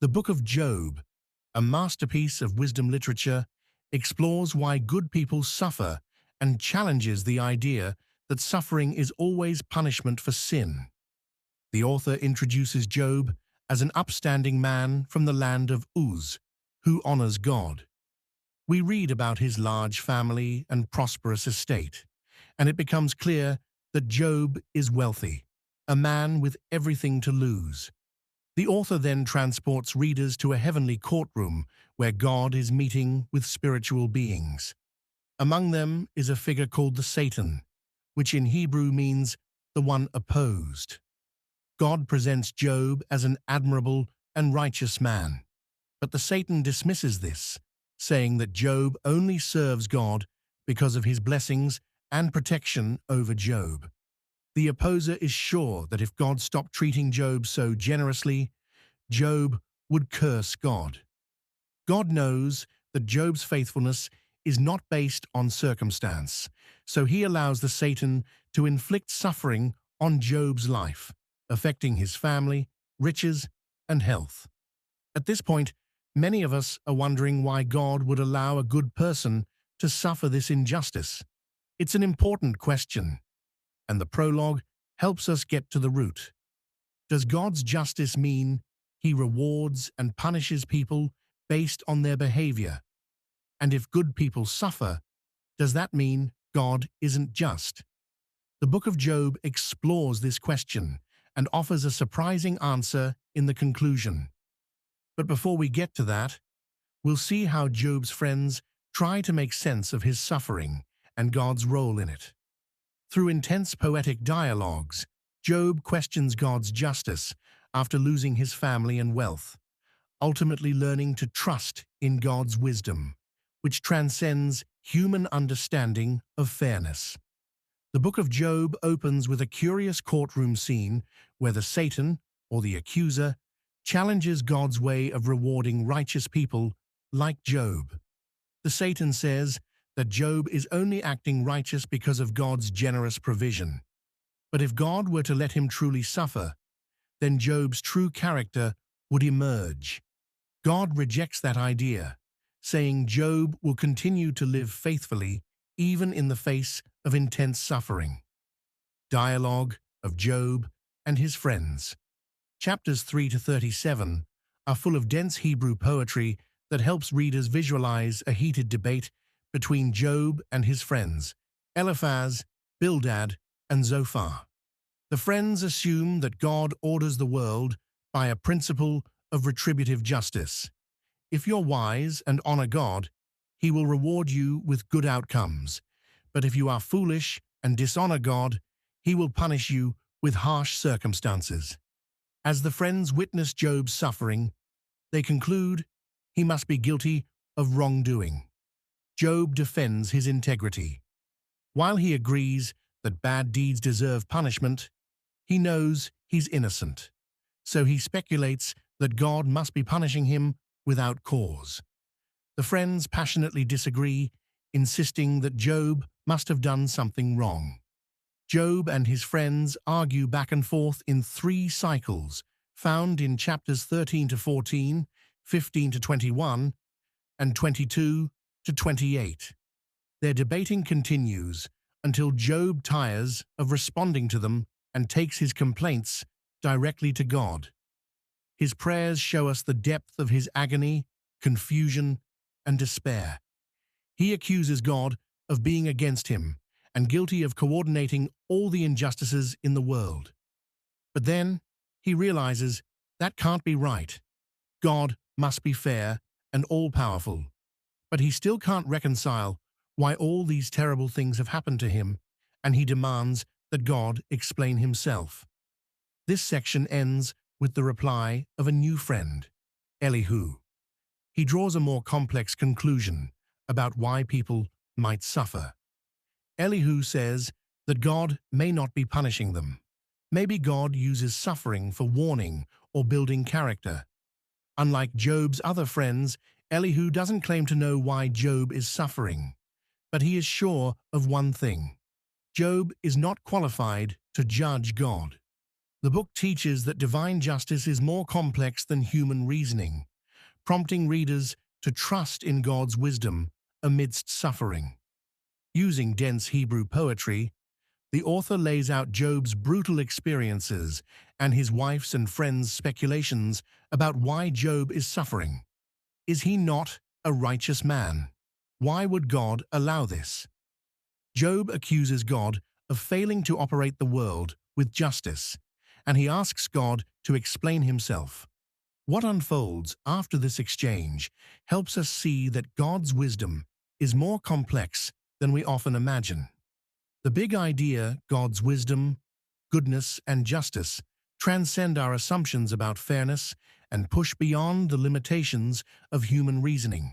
The Book of Job, a masterpiece of wisdom literature, explores why good people suffer and challenges the idea that suffering is always punishment for sin. The author introduces Job as an upstanding man from the land of Uz, who honors God. We read about his large family and prosperous estate, and it becomes clear that Job is wealthy, a man with everything to lose. The author then transports readers to a heavenly courtroom where God is meeting with spiritual beings. Among them is a figure called the Satan, which in Hebrew means the one opposed. God presents Job as an admirable and righteous man, but the Satan dismisses this, saying that Job only serves God because of his blessings and protection over Job. The opposer is sure that if God stopped treating Job so generously, Job would curse God. God knows that Job's faithfulness is not based on circumstance, so he allows the Satan to inflict suffering on Job's life, affecting his family, riches, and health. At this point, many of us are wondering why God would allow a good person to suffer this injustice. It's an important question, and the prologue helps us get to the root. Does God's justice mean he rewards and punishes people based on their behavior? And if good people suffer, does that mean God isn't just? The Book of Job explores this question and offers a surprising answer in the conclusion. But before we get to that, we'll see how Job's friends try to make sense of his suffering and God's role in it. Through intense poetic dialogues, Job questions God's justice after losing his family and wealth, ultimately learning to trust in God's wisdom, which transcends human understanding of fairness. The Book of Job opens with a curious courtroom scene where the Satan, or the accuser, challenges God's way of rewarding righteous people like Job. The Satan says that Job is only acting righteous because of God's generous provision. But if God were to let him truly suffer, then Job's true character would emerge. God rejects that idea, saying Job will continue to live faithfully even in the face of intense suffering. Dialogue of Job and his friends. Chapters 3 to 37 are full of dense Hebrew poetry that helps readers visualize a heated debate between Job and his friends, Eliphaz, Bildad, and Zophar. The friends assume that God orders the world by a principle of retributive justice. If you're wise and honor God, he will reward you with good outcomes. But if you are foolish and dishonor God, he will punish you with harsh circumstances. As the friends witness Job's suffering, they conclude he must be guilty of wrongdoing. Job defends his integrity. While he agrees that bad deeds deserve punishment, he knows he's innocent. So he speculates that God must be punishing him without cause. The friends passionately disagree, insisting that Job must have done something wrong. Job and his friends argue back and forth in 3 cycles, found in chapters 13 to 14, 15 to 21, and 22 to 28. Their debating continues until Job tires of responding to them and takes his complaints directly to God. His prayers show us the depth of his agony, confusion, and despair. He accuses God of being against him and guilty of coordinating all the injustices in the world. But then he realizes that can't be right. God must be fair and all-powerful. But he still can't reconcile why all these terrible things have happened to him, and he demands that God explain himself. This section ends with the reply of a new friend, Elihu. He draws a more complex conclusion about why people might suffer. Elihu says that God may not be punishing them. Maybe God uses suffering for warning or building character. Unlike Job's other friends, Elihu doesn't claim to know why Job is suffering, but he is sure of one thing. Job is not qualified to judge God. The book teaches that divine justice is more complex than human reasoning, prompting readers to trust in God's wisdom amidst suffering. Using dense Hebrew poetry, the author lays out Job's brutal experiences and his wife's and friends' speculations about why Job is suffering. Is he not a righteous man? Why would God allow this? Job accuses God of failing to operate the world with justice, and he asks God to explain himself. What unfolds after this exchange helps us see that God's wisdom is more complex than we often imagine. The big idea, God's wisdom, goodness, and justice, transcend our assumptions about fairness and push beyond the limitations of human reasoning.